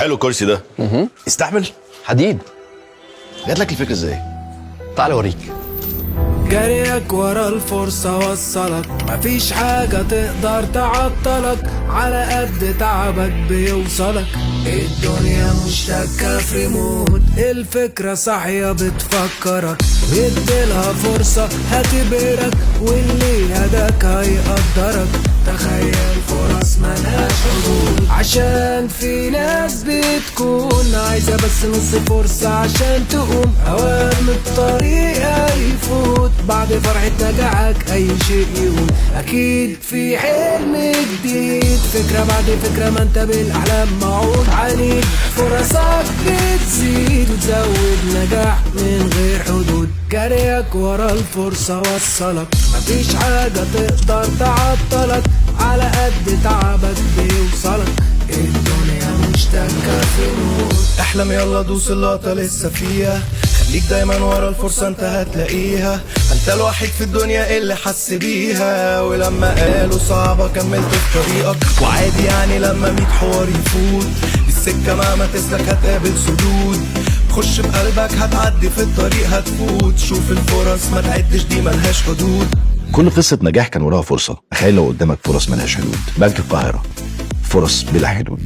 حلو الكرسي ده. يستحمل. حديد. جات لك الفكره ازاي؟ تعال اوريك. جريك ورا الفرصة وصلك، مفيش حاجة تقدر تعطلك، على قد تعبك بيوصلك. الدنيا مشتكة في ريموت، الفكرة صاحية بتفكرك، اديلها فرصة هتبهرك، واللي هداك هيقدرك. تخيل فرص ملهاش حدود، عشان في ناس بتكون عايزة بس نص فرصة عشان تقوم. اوام الطريق هيفوت، بعد فرحة نجاحك اي شيء يقوم. اكيد في حلم جديد، فكرة بعد فكرة، ما انت بالاحلام موعود عنيد. فرصك بتزيد وتزود نجاح من غير حدود. جريك ورا الفرصة وصلك، مفيش حاجة تقدر تعطلك، على قد تعبك بيوصلك. الدنيا مشتكة في موت، احلم يلا دوس اللقطة لسه فيها، خليك دايما ورا الفرصة انت هتلاقيها. انت الوحيد في الدنيا اللي حس بيها، ولما قالوا صعبة كملت في طريقك. وعادي يعني لما 100 حوار يفوت، السكة مهما تسلك هتقابل سدود. خش بقلبك هتعدي في الطريق هتفوت، شوف الفرص ما تعدش دي ملهاش حدود. كل قصه نجاح كان وراها فرصه. تخيل لو قدامك فرص ملهاش حدود. بنك القاهره، فرص بلا حدود.